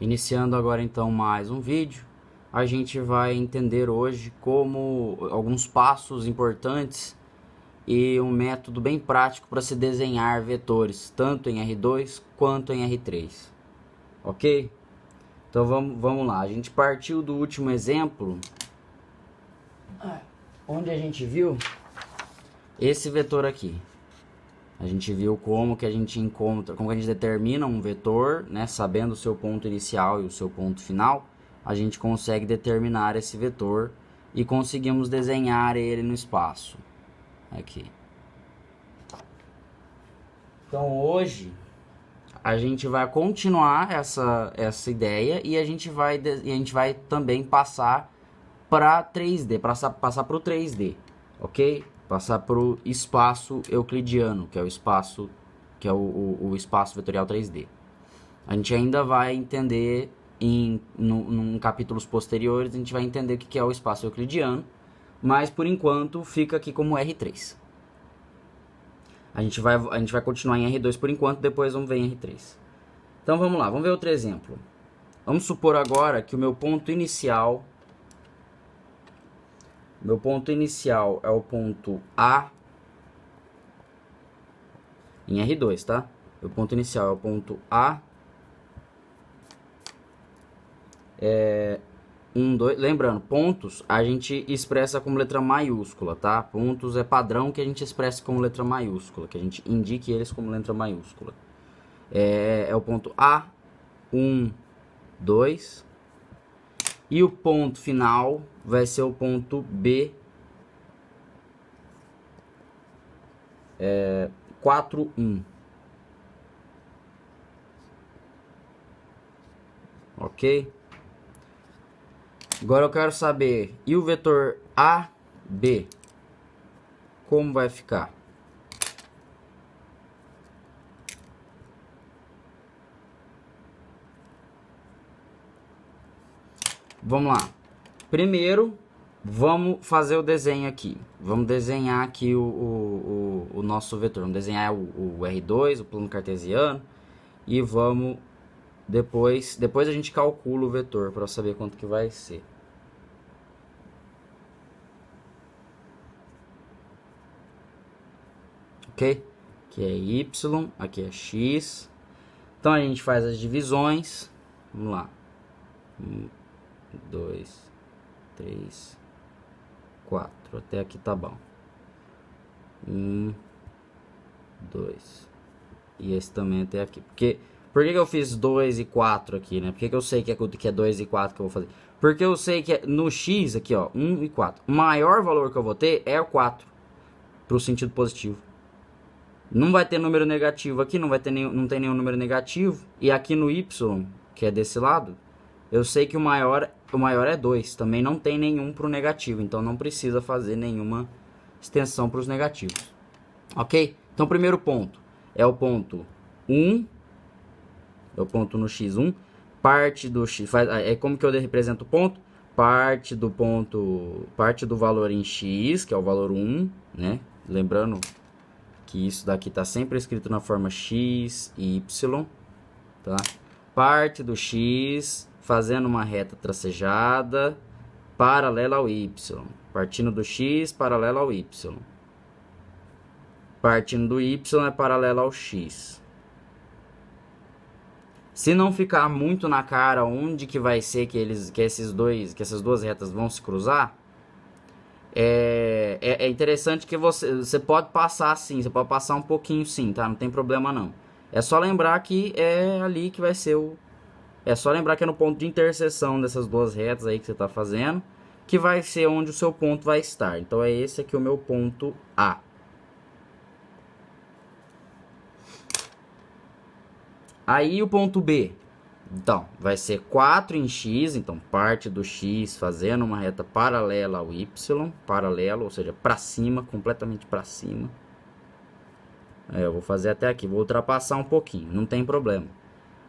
Iniciando agora então mais um vídeo, a gente vai entender hoje como alguns passos importantes e um método bem prático para se desenhar vetores, tanto em R2 quanto em R3. Ok? Então vamos lá, a gente partiu do último exemplo, onde a gente viu esse vetor aqui. A gente viu como que a gente encontra, como que a gente determina um vetor, né? Sabendo o seu ponto inicial e o seu ponto final, a gente consegue determinar esse vetor e conseguimos desenhar ele no espaço. Aqui. Então hoje a gente vai continuar essa ideia e a gente vai também passar para 3D, passar para o 3D, ok? Passar para o espaço euclidiano, que é o espaço espaço vetorial 3D. A gente ainda vai entender em capítulos posteriores, a gente vai entender o que é o espaço euclidiano, mas por enquanto fica aqui como R3. A gente vai continuar em R2 por enquanto, depois vamos ver em R3. Então vamos lá, vamos ver outro exemplo. Vamos supor agora que o meu ponto inicial é o ponto A em R2, tá? O ponto inicial é o ponto A. 2. Lembrando, pontos a gente expressa como letra maiúscula, tá? Pontos é padrão que a gente expressa como letra maiúscula, que a gente indique eles como letra maiúscula. É o ponto A, 1, 2. E o ponto final vai ser o ponto B, 4, 1. Ok? Agora eu quero saber, e o vetor AB, como vai ficar? Vamos lá. Primeiro, vamos fazer o desenho aqui. Vamos desenhar aqui o nosso vetor. Vamos desenhar o R2, o plano cartesiano. E vamos... Depois a gente calcula o vetor para saber quanto que vai ser. Ok? Aqui é Y, aqui é X. Então a gente faz as divisões. Vamos lá. 1, 2, 3, 4. Até aqui tá bom. 1, 2. E esse também até aqui. Por que eu fiz 2 e 4 aqui, né? Por que eu sei que é 2 e 4 que eu vou fazer? Porque eu sei que no X aqui, ó, 1 e 4. O maior valor que eu vou ter é o 4. Pro sentido positivo. Não vai ter número negativo aqui, não tem nenhum número negativo. E aqui no Y, que é desse lado, eu sei que o maior é 2. Também não tem nenhum pro negativo. Então não precisa fazer nenhuma extensão para os negativos. Ok? Então o primeiro ponto é o ponto 1. É o ponto no x1. Parte do x... É como que eu represento o ponto? Parte do valor em x, que é o valor 1, né? Lembrando que isso daqui está sempre escrito na forma x e y, tá? Parte do x fazendo uma reta tracejada paralela ao y. Partindo do x paralela ao y. Partindo do y é paralela ao x. Se não ficar muito na cara onde que vai ser que essas duas retas vão se cruzar, é interessante que você pode passar sim, você pode passar um pouquinho sim, tá? Não tem problema não. É só lembrar que é ali que vai ser é só lembrar que é no ponto de interseção dessas duas retas aí que você está fazendo, que vai ser onde o seu ponto vai estar. Então é esse aqui o meu ponto A. Aí o ponto B, então, vai ser 4 em x, então parte do x fazendo uma reta paralela ao y, paralelo, ou seja, para cima, completamente para cima. Eu vou fazer até aqui, vou ultrapassar um pouquinho, não tem problema.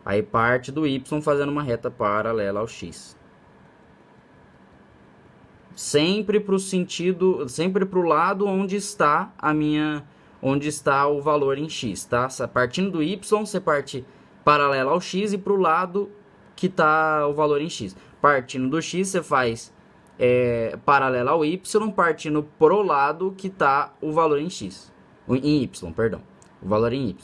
Aí parte do y fazendo uma reta paralela ao x. Sempre para o sentido, sempre para o lado onde está onde está o valor em x, tá? Partindo do y, você parte paralelo ao x e para o lado que está o valor em x. Partindo do x, você faz paralelo ao y, partindo pro lado que está o valor em x. Em y, perdão. O valor em y.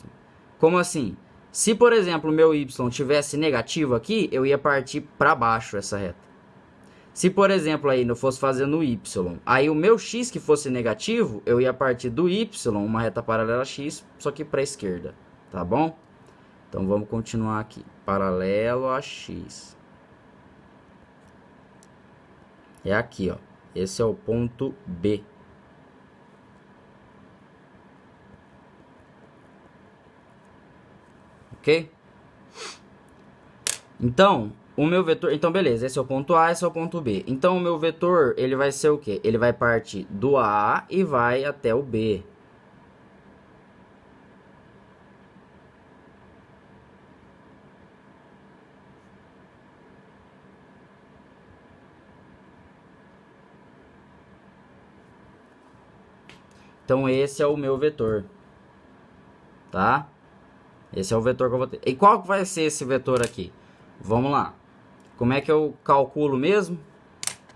Como assim? Se, por exemplo, o meu y tivesse negativo aqui, eu ia partir para baixo essa reta. Se, por exemplo, aí eu fosse fazer no y, aí o meu x que fosse negativo, eu ia partir do y, uma reta paralela a x, só que para a esquerda, tá bom? Então, vamos continuar aqui. Paralelo a x. É aqui, ó. Esse é o ponto B. Ok? Então, o meu vetor... Então, beleza. Esse é o ponto A, esse é o ponto B. Então, o meu vetor, ele vai ser o quê? Ele vai partir do A e vai até o B. Então, esse é o meu vetor. Tá? Esse é o vetor que eu vou ter. E qual vai ser esse vetor aqui? Vamos lá. Como é que eu calculo mesmo?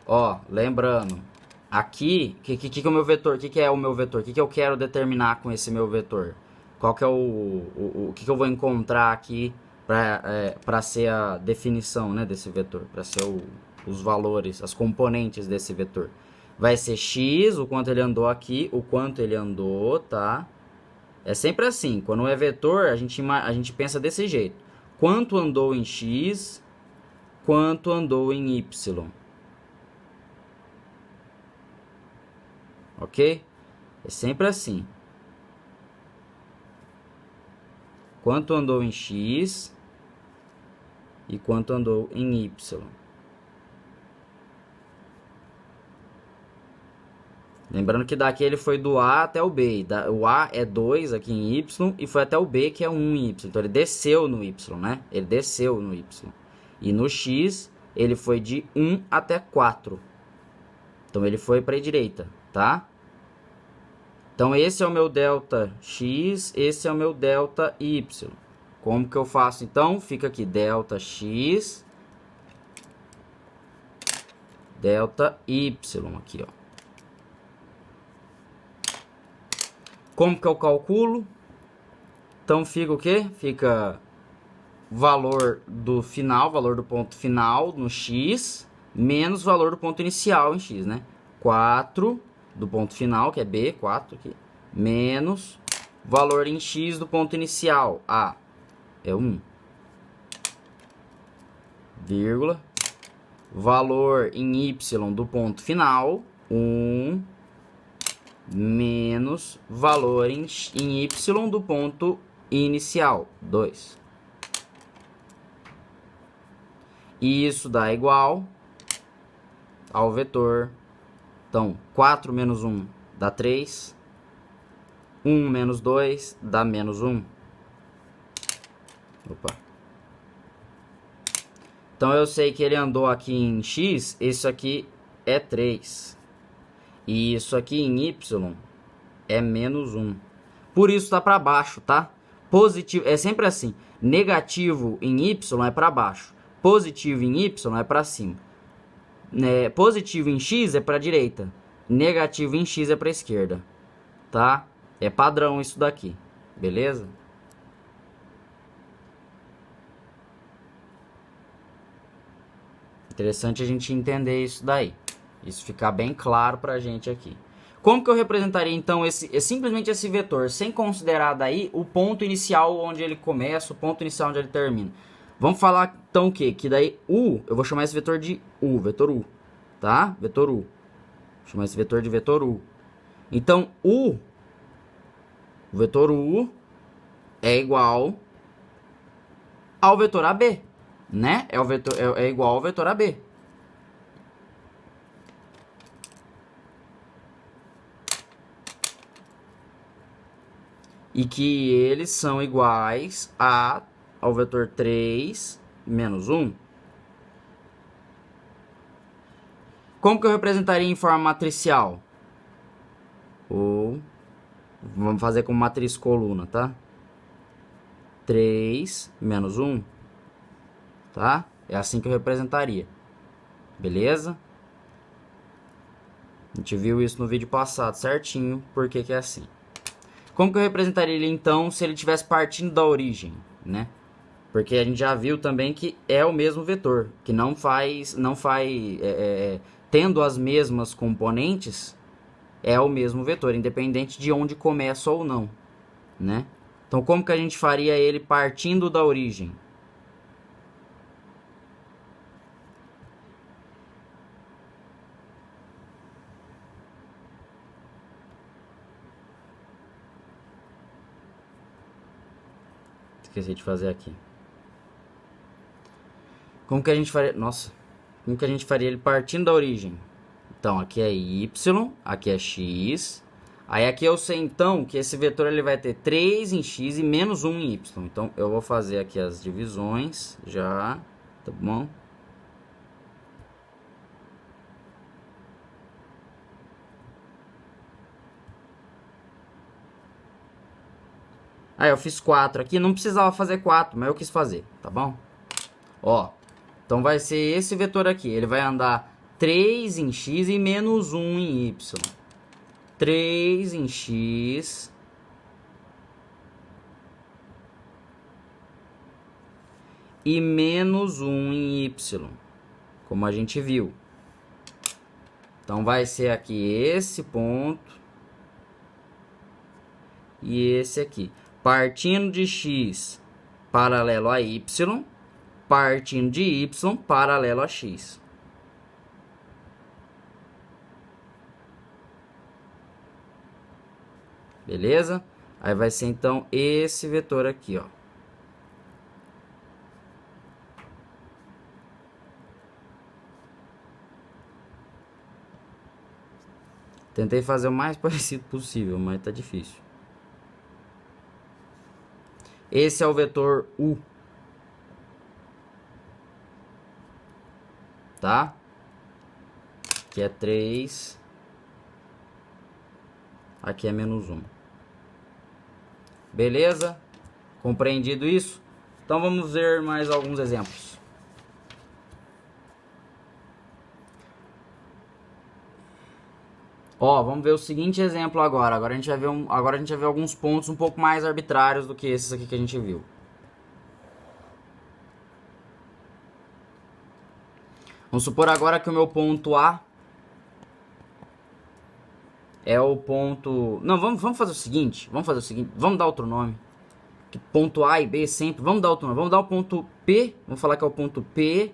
Ó, lembrando. Aqui, que é o meu vetor? O que é o meu vetor? O que eu quero determinar com esse meu vetor? Qual que é o que eu vou encontrar aqui para ser a definição, né, desse vetor? Para ser os valores, as componentes desse vetor. Vai ser x, o quanto ele andou aqui, o quanto ele andou, tá? É sempre assim, quando é vetor, a gente pensa desse jeito. Quanto andou em x, quanto andou em y. Ok? É sempre assim. Quanto andou em x e quanto andou em y. Lembrando que daqui ele foi do A até o B. O A é 2 aqui em Y e foi até o B, que é 1 em Y. Então ele desceu no Y, né? Ele desceu no Y. E no X ele foi de 1 até 4. Então ele foi para a direita, tá? Então esse é o meu delta X, esse é o meu delta Y. Como que eu faço então? Fica aqui delta X, delta Y aqui, ó. Como que eu calculo? Então fica o quê? Fica valor do final, valor do ponto final no x, menos valor do ponto inicial em x, né? 4 do ponto final, que é B, 4 aqui, menos valor em x do ponto inicial, A, é 1, vírgula, valor em y do ponto final, 1, menos valor em y do ponto inicial, 2. E isso dá igual ao vetor. Então, 4 menos 1 dá 3. 1 menos 2 dá menos 1. Opa. Então, eu sei que ele andou aqui em x, isso aqui é 3. E isso aqui em y é menos 1. Por isso está para baixo, tá? Positivo, é sempre assim. Negativo em y é para baixo. Positivo em y é para cima. Positivo em x é para a direita. Negativo em x é para a esquerda. Tá? É padrão isso daqui. Beleza? Interessante a gente entender isso daí. Isso ficar bem claro para a gente aqui. Como que eu representaria então simplesmente esse vetor, sem considerar daí o ponto inicial onde ele começa, o ponto inicial onde ele termina? Vamos falar então o quê? Que daí u, eu vou chamar esse vetor de u, vetor u, tá? Vetor u. Vou chamar esse vetor de vetor u. Então o vetor u é igual ao vetor AB, né? É igual ao vetor AB. E que eles são iguais ao vetor 3 menos 1. Como que eu representaria em forma matricial? Ou vamos fazer como matriz coluna, tá? 3 menos 1, tá? É assim que eu representaria. Beleza? A gente viu isso no vídeo passado certinho, por que que é assim. Como que eu representaria ele então se ele estivesse partindo da origem, né? Porque a gente já viu também que é o mesmo vetor, que não faz tendo as mesmas componentes, é o mesmo vetor, independente de onde começa ou não, né? Então como que a gente faria ele partindo da origem? Esqueci de fazer aqui. Como que a gente faria? Nossa, como que a gente faria ele partindo da origem? Então aqui é y, aqui é x. Aí aqui eu sei então que esse vetor ele vai ter 3 em x e menos 1 em y. Então eu vou fazer aqui as divisões já, tá bom? Aí eu fiz 4 aqui, não precisava fazer 4, mas eu quis fazer, tá bom? Ó, então vai ser esse vetor aqui, ele vai andar 3 em x e menos 1 em y. 3 em x e menos 1 em y, como a gente viu. Então vai ser aqui esse ponto e esse aqui. Partindo de x paralelo a y, partindo de y paralelo a x. Beleza? Aí vai ser então esse vetor aqui, ó. Tentei fazer o mais parecido possível, mas tá difícil. Esse é o vetor U. Tá? Aqui é 3. Aqui é menos 1. Beleza? Compreendido isso? Então vamos ver mais alguns exemplos. Ó, vamos ver o seguinte exemplo agora. Agora a gente vai ver alguns pontos um pouco mais arbitrários do que esses aqui que a gente viu. Vamos supor agora que o meu ponto A é o ponto... Não, vamos fazer o seguinte. Vamos dar outro nome. Que ponto A e B sempre... Vamos dar outro nome. Vamos dar o ponto P. Vamos falar que é o ponto P.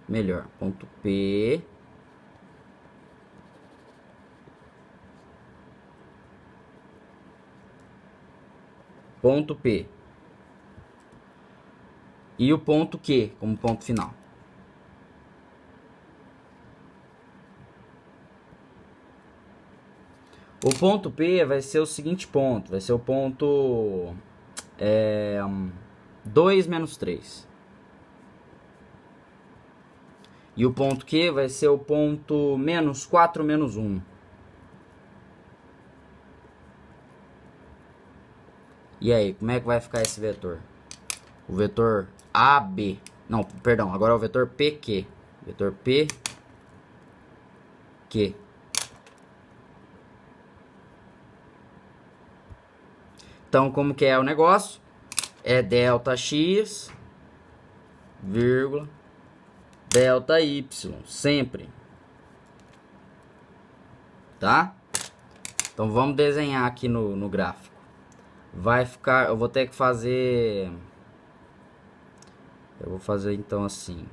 Melhor. Ponto P. Ponto P. E o ponto Q como ponto final. O ponto P vai ser o seguinte ponto. Vai ser o ponto 2 menos 3. E o ponto Q vai ser o ponto menos 4 menos 1. E aí, como é que vai ficar esse vetor? O vetor AB. Não, perdão, agora é o vetor PQ. Vetor PQ. Então, como que é o negócio? É delta x, vírgula, delta y, sempre. Tá? Então, vamos desenhar aqui no gráfico. Vai ficar, eu vou ter que fazer... Eu vou fazer então assim.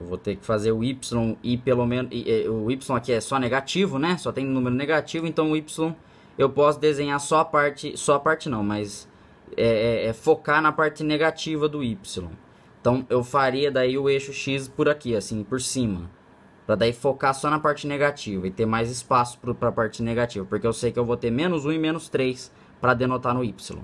Eu vou ter que fazer o y e pelo menos... o y aqui é só negativo, né? Só tem número negativo, então o y... Eu posso desenhar só a parte não, mas focar na parte negativa do y. Então eu faria daí o eixo x por aqui, assim, por cima. Pra daí focar só na parte negativa e ter mais espaço pra parte negativa. Porque eu sei que eu vou ter menos 1 e menos 3 pra denotar no y.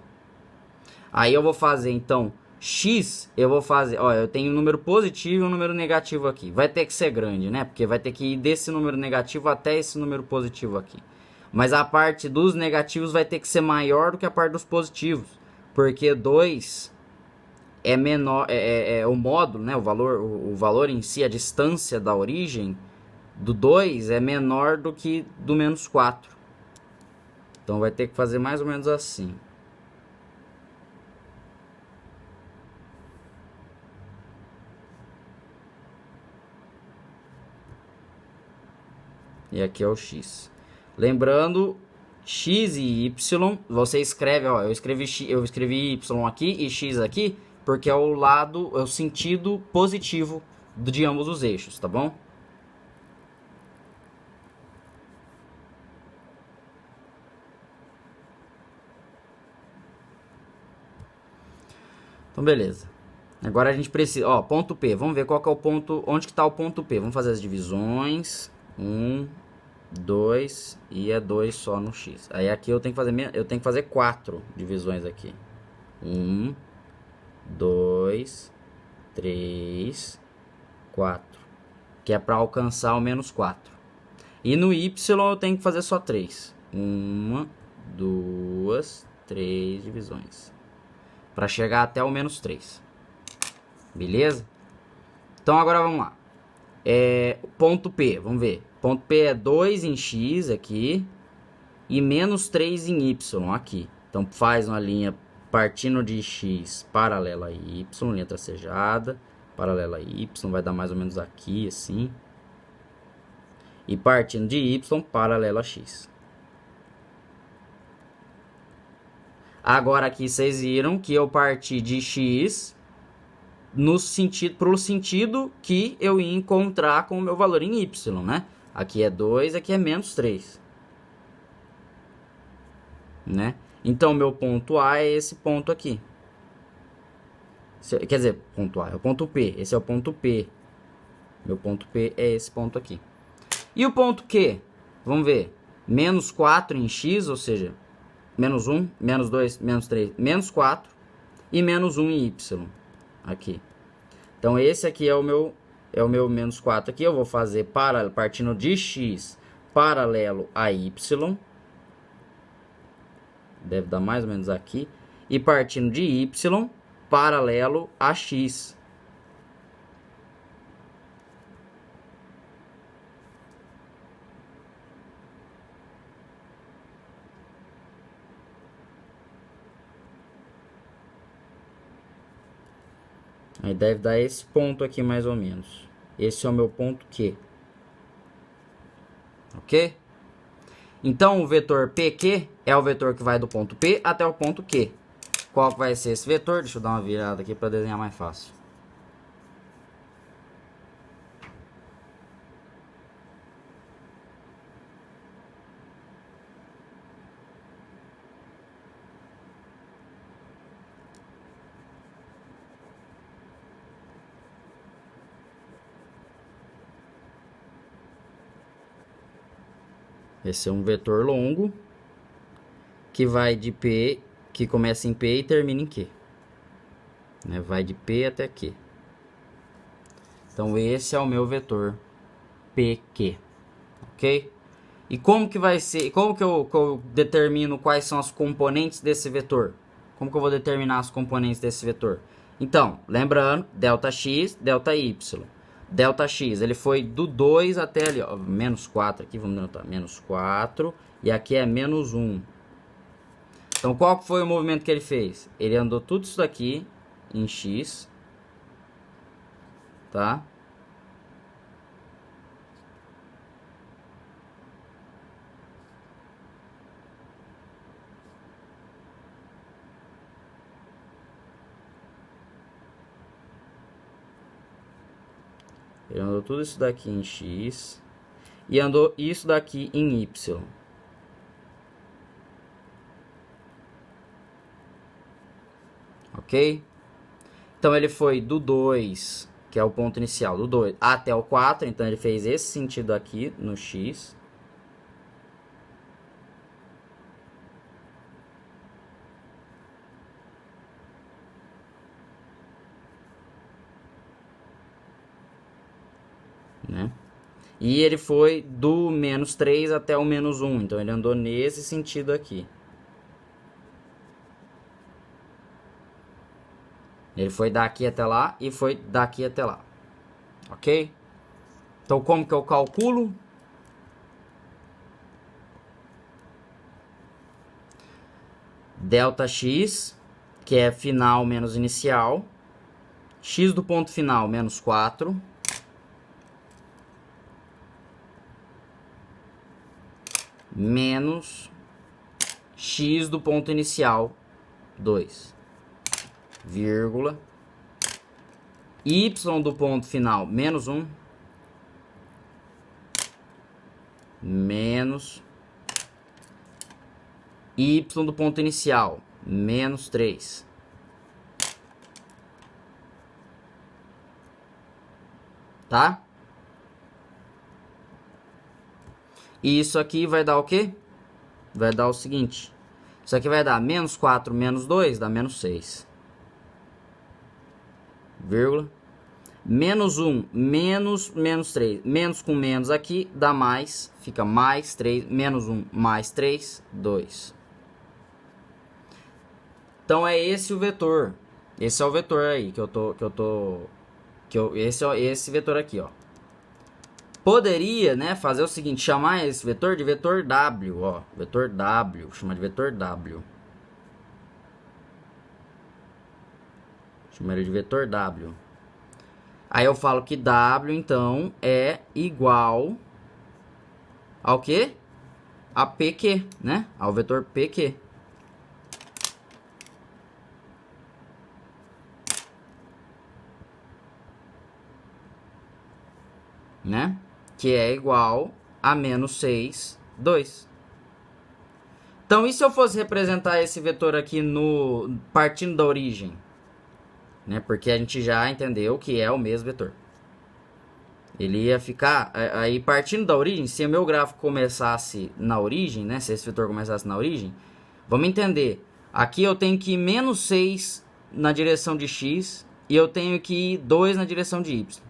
Aí eu vou fazer então x, eu vou fazer, ó, eu tenho um número positivo e um número negativo aqui. Vai ter que ser grande, né? Porque vai ter que ir desse número negativo até esse número positivo aqui. Mas a parte dos negativos vai ter que ser maior do que a parte dos positivos. Porque 2 é menor, é o módulo, né, o valor em si, a distância da origem do 2 é menor do que do menos 4. Então vai ter que fazer mais ou menos assim. E aqui é o x. Lembrando, x e y, você escreve, ó, eu escrevi y aqui e x aqui, porque é o sentido positivo de ambos os eixos, tá bom? Então, beleza. Agora a gente precisa, ó, ponto P. Vamos ver qual que é o ponto, onde que está o ponto P. Vamos fazer as divisões. 1, 2 e é 2 só no x. Aí aqui eu tenho que fazer 4 divisões aqui. 1, 2, 3, 4. Que é para alcançar o menos 4. E no y eu tenho que fazer só 3. 1, 2, 3 divisões. Para chegar até o menos 3. Beleza? Então agora vamos lá. Ponto P, vamos ver. Ponto P é 2 em x aqui e menos 3 em y aqui. Então faz uma linha partindo de x paralela a y, linha tracejada, paralela a y, vai dar mais ou menos aqui, assim. E partindo de y, paralela a x. Agora aqui vocês viram que eu parti de x pro sentido que eu ia encontrar com o meu valor em y, né? Aqui é 2, aqui é menos 3. Né? Então, meu ponto A é esse ponto aqui. Quer dizer, ponto A é o ponto P. Esse é o ponto P. Meu ponto P é esse ponto aqui. E o ponto Q? Vamos ver. Menos 4 em x, ou seja, menos 1, menos 2, menos 3, menos 4. E menos 1 em y. Aqui. Então, esse aqui é o meu menos 4 aqui. Eu vou fazer partindo de x paralelo a y. Deve dar mais ou menos aqui. E partindo de y paralelo a x. Aí deve dar esse ponto aqui mais ou menos. Esse é o meu ponto Q. Ok? Então o vetor PQ é o vetor que vai do ponto P até o ponto Q. Qual vai ser esse vetor? Deixa eu dar uma virada aqui para desenhar mais fácil. Esse é um vetor longo que vai de P, que começa em P e termina em Q. Né? Vai de P até Q. Então esse é o meu vetor PQ. Ok? E como que vai ser? Como que eu determino quais são as componentes desse vetor? Como que eu vou determinar as componentes desse vetor? Então, lembrando, ΔX, ΔY. ΔX, ele foi do 2 até ali, ó, menos 4 aqui, vamos anotar, menos 4, e aqui é menos 1. Então, qual foi o movimento que ele fez? Ele andou tudo isso daqui em X, tá? Ele andou tudo isso daqui em X e andou isso daqui em Y. Ok? Então ele foi do 2, que é o ponto inicial, do 2 até o 4. Então ele fez esse sentido aqui no X. Né? E ele foi do menos 3 até o menos 1. Então ele andou nesse sentido aqui. Ele foi daqui até lá e foi daqui até lá. Ok? Então, como que eu calculo? Delta x, que é final menos inicial. X do ponto final menos 4. Menos x do ponto inicial 2. Vírgula. Y do ponto final menos 1. Menos y do ponto inicial menos 3. Tá? E isso aqui vai dar o quê? Vai dar o seguinte. Isso aqui vai dar menos 4 menos 2, dá menos 6. Vírgula. Menos 1, menos 3. Menos com menos aqui, dá mais. Fica mais 3, menos 1, mais 3, 2. Então é esse o vetor. Esse é o vetor aí esse vetor aqui, ó. Poderia, né, fazer o seguinte, chamar esse vetor de vetor W, ó. Vetor W, chama de vetor W. Chama ele de vetor W. Aí eu falo que W, então, é igual ao quê? A PQ, né? Ao vetor PQ. Né? Que é igual a menos 6, 2. Então, e se eu fosse representar esse vetor aqui partindo da origem? Né? Porque a gente já entendeu que é o mesmo vetor. Ele ia ficar... Aí, partindo da origem, se o meu gráfico começasse na origem, né? Se esse vetor começasse na origem, vamos entender. Aqui eu tenho que ir menos 6 na direção de x e eu tenho que ir 2 na direção de y.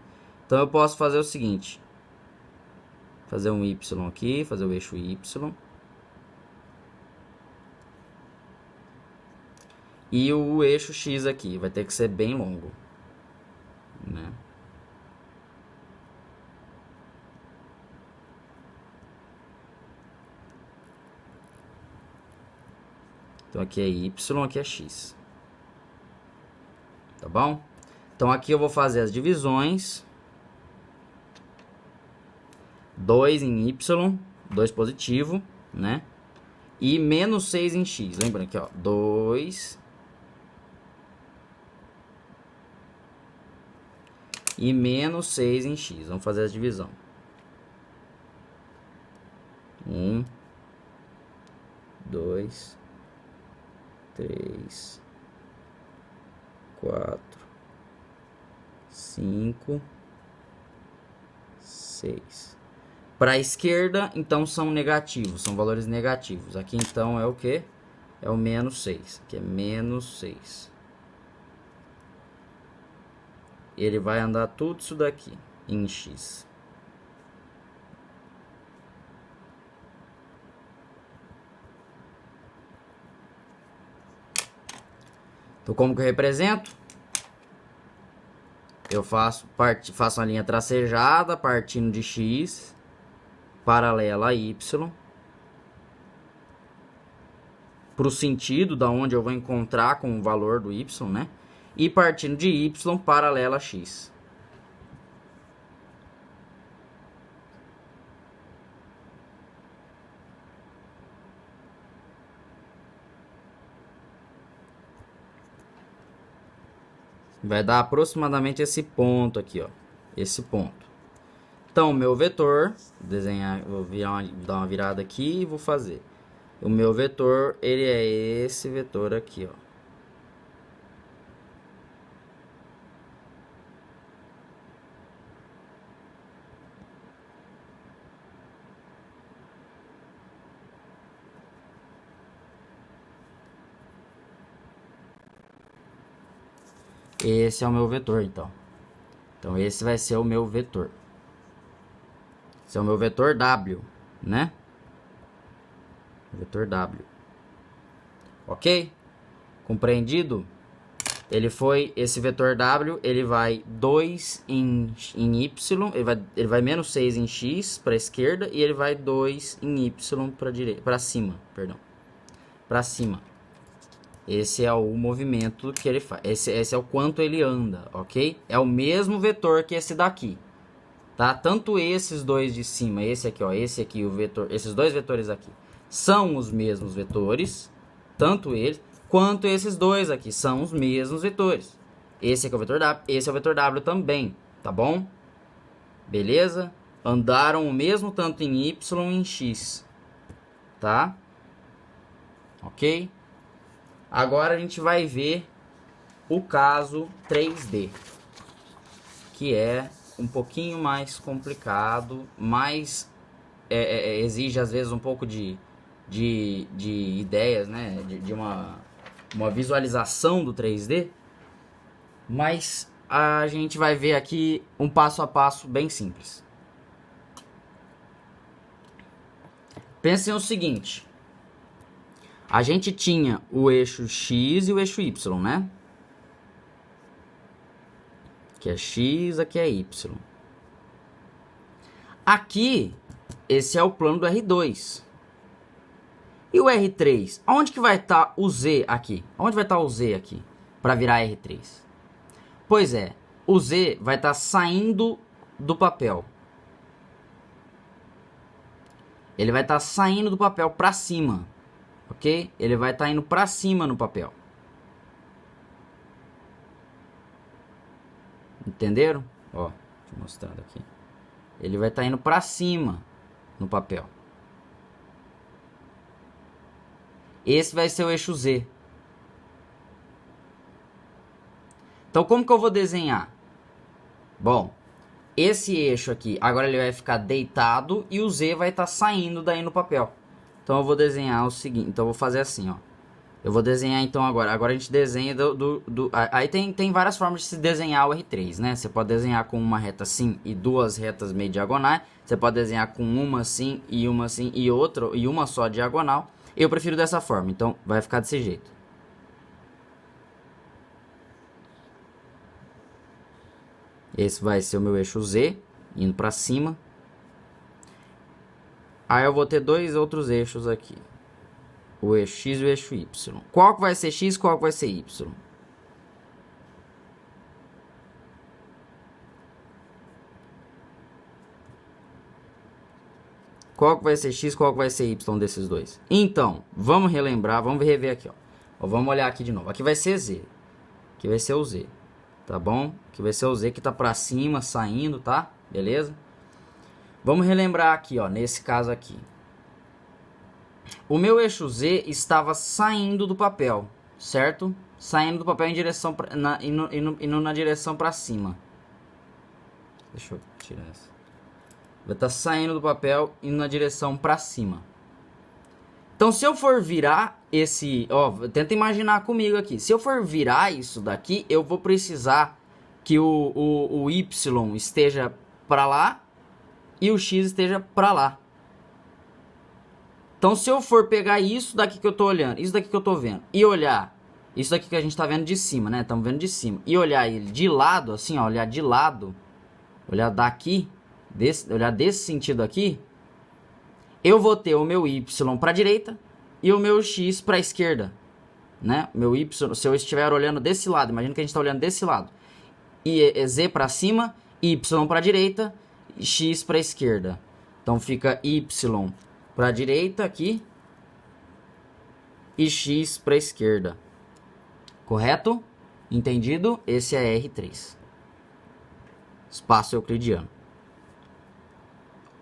Então, eu posso fazer o seguinte. Fazer um y aqui, fazer o eixo y. E o eixo x aqui, vai ter que ser bem longo. Né? Então, aqui é y, aqui é x. Tá bom? Então, aqui eu vou fazer as divisões. 2 em y, 2 positivo, né? E menos 6 em x. Lembrando aqui, ó. 2 e menos 6 em x. Vamos fazer a divisão. 1, 2, 3, 4, 5, 6. Para a esquerda, então, são negativos, são valores negativos. Aqui, então, é o quê? É o menos 6. Aqui é menos 6. Ele vai andar tudo isso daqui em x. Então, como que eu represento? Eu faço uma linha tracejada partindo de x, paralela a y, para o sentido da onde eu vou encontrar com o valor do y, né? E partindo de y, paralela a x. Vai dar aproximadamente esse ponto aqui, ó. Esse ponto. Então, o meu vetor, vou dar uma virada aqui e vou fazer. O meu vetor, ele é esse vetor aqui, ó. Esse é o meu vetor, então. Então, esse vai ser o meu vetor. Esse é o meu vetor W, né? Vetor W. Ok? Compreendido? esse vetor W, ele vai 2 em Y, ele vai menos 6 em X para a esquerda e ele vai 2 em Y para cima, perdão. Para cima. Esse é o movimento que ele faz. Esse é o quanto ele anda, ok? É o mesmo vetor que esse daqui. Tá? Tanto esses dois de cima, esse aqui, ó, esse aqui, o vetor, esses dois vetores aqui, são os mesmos vetores, tanto eles, quanto esses dois aqui, são os mesmos vetores. Esse aqui é o vetor W, esse é o vetor W também, tá bom? Beleza? Andaram o mesmo tanto em Y e em X, tá? Ok? Agora a gente vai ver o caso 3D, que é um pouquinho mais complicado, mas exige às vezes um pouco de ideias, né? De uma visualização do 3D, mas a gente vai ver aqui um passo a passo bem simples. Pensem o seguinte, a gente tinha o eixo X e o eixo Y, né? Aqui é X, aqui é Y. Aqui, esse é o plano do R2. E o R3? Onde que vai estar o Z aqui? Onde vai estar o Z aqui para virar R3? Pois é, o Z vai estar saindo do papel. Ele vai estar saindo do papel para cima, ok? Ele vai estar indo para cima no papel. Entenderam? Ó, deixa eu mostrar aqui. Ele vai estar indo para cima no papel. Esse vai ser o eixo Z. Então, como que eu vou desenhar? Bom, esse eixo aqui, agora ele vai ficar deitado e o Z vai estar saindo daí no papel. Então, eu vou desenhar o seguinte. Então, eu vou fazer assim, ó. Eu vou desenhar então agora. Agora a gente desenha aí tem várias formas de se desenhar o R3, né? Você pode desenhar com uma reta assim e duas retas meio diagonais. Você pode desenhar com uma assim e outra e uma só diagonal. Eu prefiro dessa forma, então vai ficar desse jeito. Esse vai ser o meu eixo Z, indo para cima. Aí eu vou ter dois outros eixos aqui. O eixo X e o eixo Y. Qual que vai ser X e qual que vai ser Y? Qual que vai ser X e qual que vai ser Y desses dois? Então, vamos relembrar, vamos rever aqui, ó. Vamos olhar aqui de novo. Aqui vai ser Z. Aqui vai ser o Z. Tá bom? Aqui vai ser o Z que tá pra cima, saindo, tá? Beleza? Vamos relembrar aqui, ó, nesse caso aqui. O meu eixo Z estava saindo do papel, certo? Saindo do papel em direção indo na direção para cima. Deixa eu tirar essa. Vai estar saindo do papel indo na direção para cima. Então, se eu for virar esse, ó, tenta imaginar comigo aqui. Se eu for virar isso daqui, eu vou precisar que o Y esteja para lá e o X esteja para lá. Então, se eu for pegar isso daqui que eu tô olhando, isso daqui que eu tô vendo, e olhar isso daqui que a gente tá vendo de cima, né? Estamos vendo de cima. E olhar ele de lado, assim, ó, olhar de lado, olhar daqui, olhar desse sentido aqui, eu vou ter o meu Y para a direita e o meu X para a esquerda, né? Meu Y, se eu estiver olhando desse lado, imagina que a gente está olhando desse lado, e é Z para cima, Y para a direita e X para a esquerda. Então fica Y para a direita aqui e X para a esquerda. Correto? Entendido? Esse é R3. Espaço euclidiano.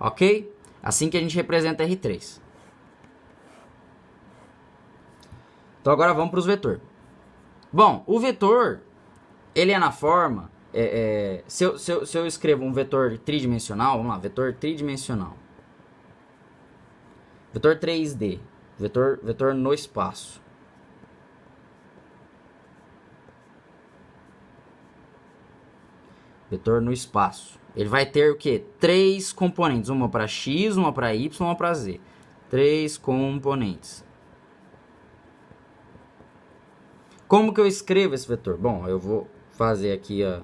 Ok? Assim que a gente representa R3. Então agora vamos para os vetores. Bom, o vetor, ele é na forma... se eu escrevo um vetor tridimensional, vamos lá, vetor tridimensional. Vetor 3D. Vetor no espaço. Vetor no espaço. Ele vai ter o quê? 3 componentes. Uma para X, uma para Y, uma para Z. 3 componentes. Como que eu escrevo esse vetor? Bom, eu vou fazer aqui a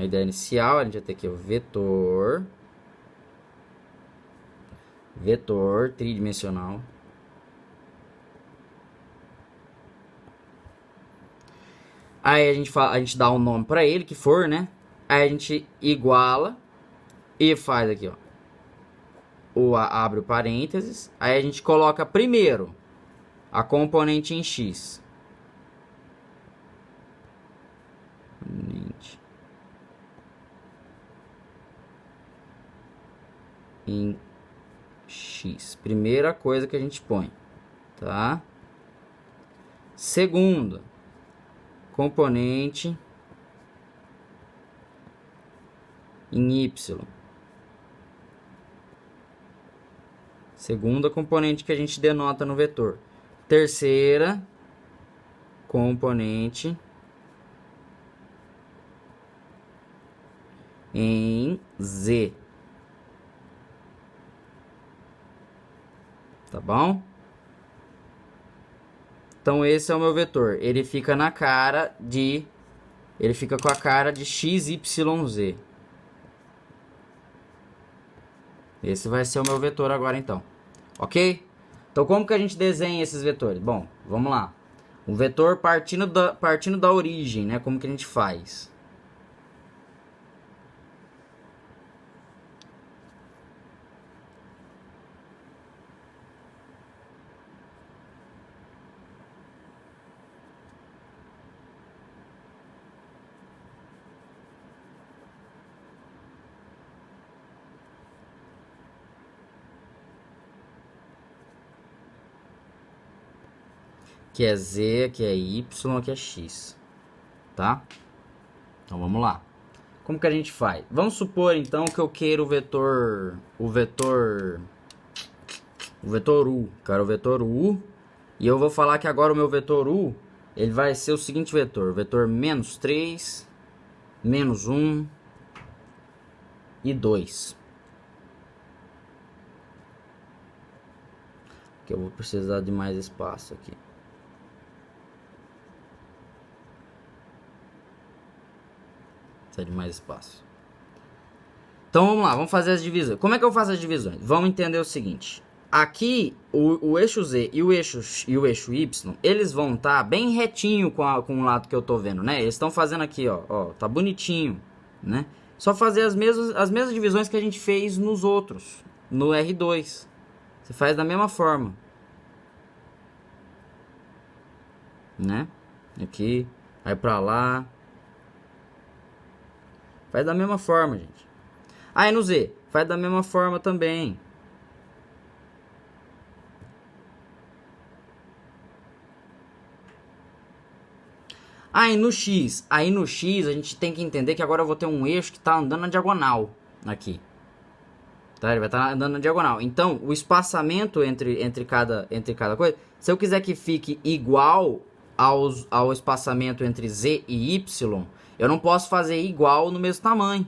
ideia inicial. A gente vai ter aqui o vetor tridimensional. Aí a gente dá um nome para ele, que for, né? Aí a gente iguala e faz aqui, ó. Abre o parênteses. Aí a gente coloca primeiro a componente em x. Componente em x. Primeira coisa que a gente põe, tá? Segunda, componente em y. Segunda componente que a gente denota no vetor. Terceira componente em z. Tá bom? Então esse é o meu vetor. Ele fica na cara de... Ele fica com a cara de x, y, z. Esse vai ser o meu vetor agora, então. Ok? Então como que a gente desenha esses vetores? Bom, vamos lá. Um vetor partindo da origem, né? Como que a gente faz? Aqui é z, aqui é y, aqui é x. Tá? Então vamos lá. Como que a gente faz? Vamos supor então que eu queira o vetor u. Quero o vetor u. E eu vou falar que agora o meu vetor u, ele vai ser o seguinte vetor. Vetor menos 3, menos 1 e 2. Que eu vou precisar de mais espaço aqui. Precisa de mais espaço. Então vamos lá, vamos fazer as divisões. Como é que eu faço as divisões? Vamos entender o seguinte. Aqui o eixo Z e o eixo Y, eles vão estar bem retinho com o lado que eu tô vendo, né? Eles estão fazendo aqui, ó, tá bonitinho, né? Só fazer as mesmas divisões que a gente fez nos outros, no R2. Você faz da mesma forma, né? Aqui, aí pra lá. Faz da mesma forma, gente. Aí no Z, faz da mesma forma também. Aí no X a gente tem que entender que agora eu vou ter um eixo que está andando na diagonal aqui. Tá? Ele vai estar andando na diagonal. Então, o espaçamento entre cada coisa, se eu quiser que fique igual ao espaçamento entre Z e Y, eu não posso fazer igual no mesmo tamanho.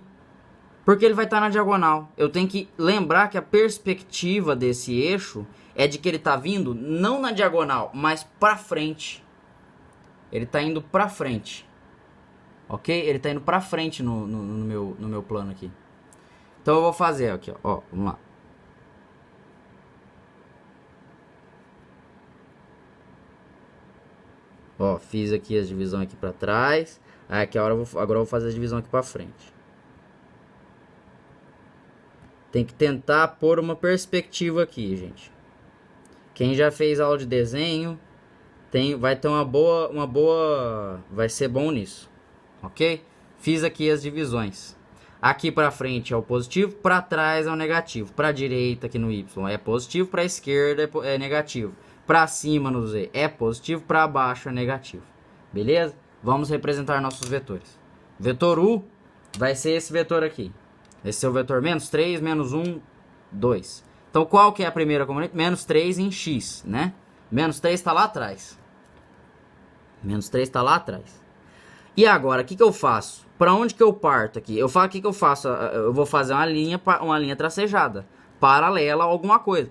Porque ele vai estar na diagonal. Eu tenho que lembrar que a perspectiva desse eixo é de que ele está vindo não na diagonal, mas para frente. Ele está indo para frente. Ok? Ele está indo para frente no meu plano aqui. Então eu vou fazer aqui, ó. Vamos lá. Ó, fiz aqui as divisões aqui para trás. Aí aqui agora eu vou fazer a divisão aqui para frente. Tem que tentar pôr uma perspectiva aqui, gente. Quem já fez aula de desenho vai ter uma boa, vai ser bom nisso, ok? Fiz aqui as divisões. Aqui para frente é o positivo, para trás é o negativo. Para direita aqui no Y é positivo, para esquerda é negativo. Para cima no Z é positivo, para baixo é negativo. Beleza? Vamos representar nossos vetores. Vetor U vai ser esse vetor aqui. Esse é o vetor menos 3, menos 1, 2. Então qual que é a primeira componente? Menos 3 em X, né? Menos 3 está lá atrás. Menos 3 está lá atrás. E agora, o que eu faço? Para onde que eu parto aqui? O que eu faço? Eu vou fazer uma linha tracejada, paralela a alguma coisa.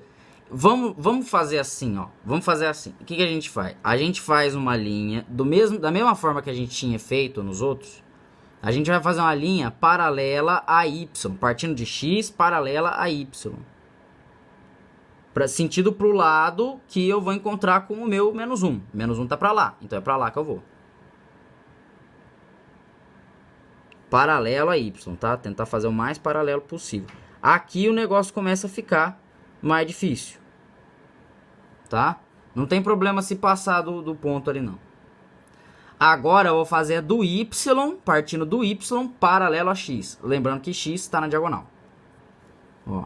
Vamos fazer assim, ó. Vamos fazer assim. O que a gente faz? A gente faz uma linha da mesma forma que a gente tinha feito nos outros. A gente vai fazer uma linha paralela a y, partindo de x paralela a y. Sentido para o lado que eu vou encontrar com o meu menos 1. Menos 1 tá para lá, então é para lá que eu vou. Paralelo a y, tá? Tentar fazer o mais paralelo possível. Aqui o negócio começa a ficar mais difícil, tá? Não tem problema se passar do ponto ali, não. Agora eu vou fazer do y, partindo do y, paralelo a x. Lembrando que x está na diagonal. Ó.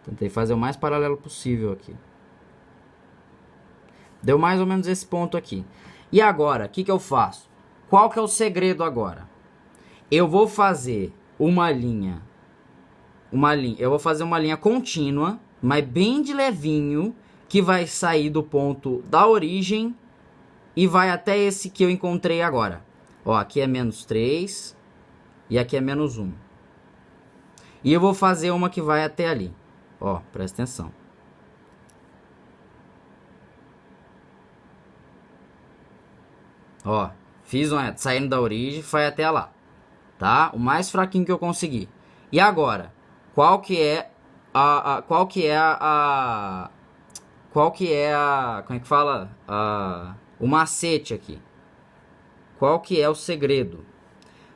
Tentei fazer o mais paralelo possível aqui. Deu mais ou menos esse ponto aqui. E agora, o que eu faço? Qual que é o segredo agora? Eu vou fazer uma linha. Eu vou fazer uma linha contínua, mas bem de levinho, que vai sair do ponto da origem e vai até esse que eu encontrei agora. Ó, aqui é menos 3 e aqui é menos 1. E eu vou fazer uma que vai até ali. Ó, presta atenção. Ó, fiz uma saindo da origem, foi até lá. Tá? O mais fraquinho que eu consegui. E agora, qual que é como é que fala? O macete aqui. Qual que é o segredo?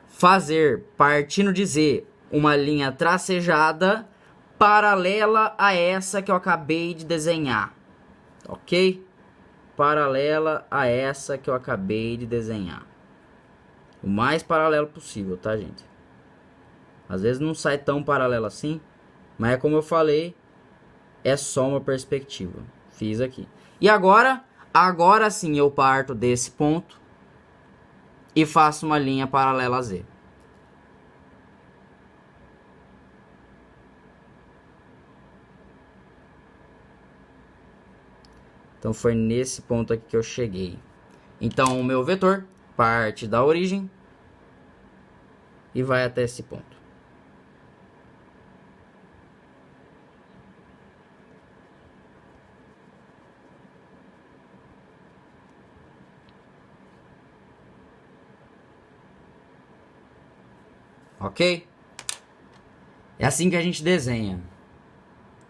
Fazer, partindo de Z, uma linha tracejada paralela a essa que eu acabei de desenhar. Ok? Paralela a essa que eu acabei de desenhar. O mais paralelo possível, tá, gente? Às vezes não sai tão paralelo assim, mas é como eu falei, é só uma perspectiva. Fiz aqui. E agora sim eu parto desse ponto e faço uma linha paralela a Z. Então foi nesse ponto aqui que eu cheguei. Então o meu vetor parte da origem e vai até esse ponto. Ok? É assim que a gente desenha.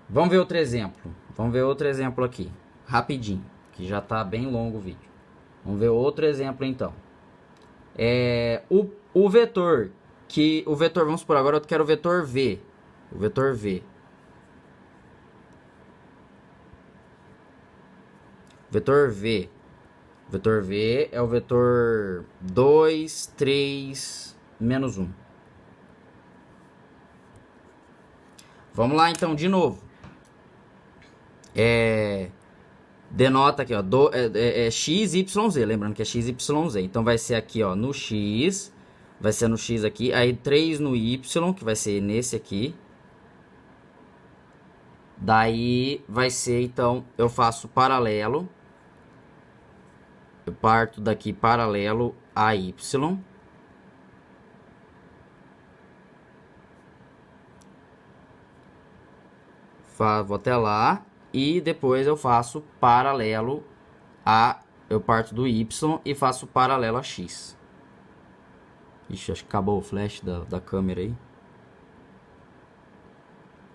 Vamos ver outro exemplo. Vamos ver outro exemplo aqui. Rapidinho, que já está bem longo o vídeo. Vamos ver outro exemplo então. O vetor, vamos por agora, eu quero o vetor V. O vetor V. Vetor V. O vetor V é o vetor 2, 3, menos 1. Vamos lá então de novo. Denota aqui, ó, x, y, z. Lembrando que é x, y, z. Então vai ser aqui, ó, no x. Vai ser no x aqui. Aí 3 no y, que vai ser nesse aqui. Daí vai ser, então, eu faço paralelo. Eu parto daqui paralelo a y. Vou até lá. E depois eu faço paralelo a... Eu parto do y e faço paralelo a x. Ixi, acho que acabou o flash da câmera aí.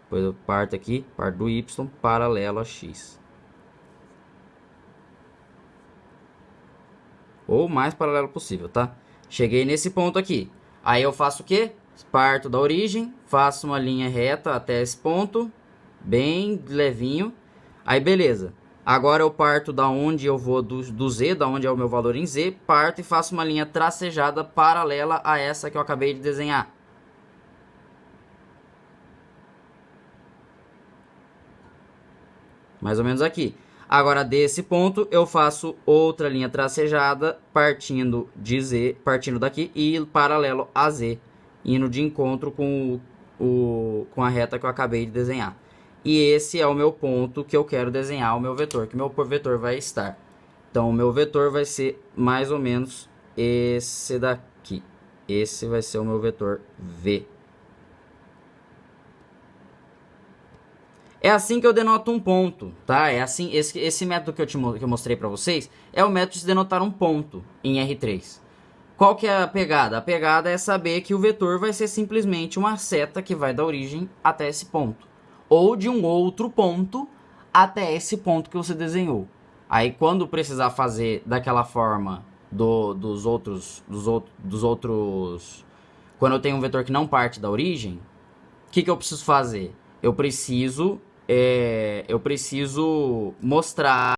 Depois eu parto aqui, parto do y, paralelo a x. Ou o mais paralelo possível, tá? Cheguei nesse ponto aqui. Aí eu faço o quê? Parto da origem, faço uma linha reta até esse ponto, bem levinho. Aí beleza, agora eu parto da onde eu vou do Z, da onde é o meu valor em Z, parto e faço uma linha tracejada paralela a essa que eu acabei de desenhar. Mais ou menos aqui. Agora desse ponto eu faço outra linha tracejada partindo de Z, partindo daqui e paralelo a Z, indo de encontro com a reta que eu acabei de desenhar. E esse é o meu ponto que eu quero desenhar o meu vetor, que meu vetor vai estar. Então, o meu vetor vai ser mais ou menos esse daqui. esse vai ser o meu vetor V. É assim que eu denoto um ponto, tá? É assim, esse método que eu mostrei para vocês é o método de denotar um ponto em R3. Qual que é a pegada? A pegada é saber que o vetor vai ser simplesmente uma seta que vai da origem até esse ponto. Ou de um outro ponto até esse ponto que você desenhou. Aí quando precisar fazer daquela forma dos outros... Quando eu tenho um vetor que não parte da origem, o que eu preciso fazer? Eu preciso mostrar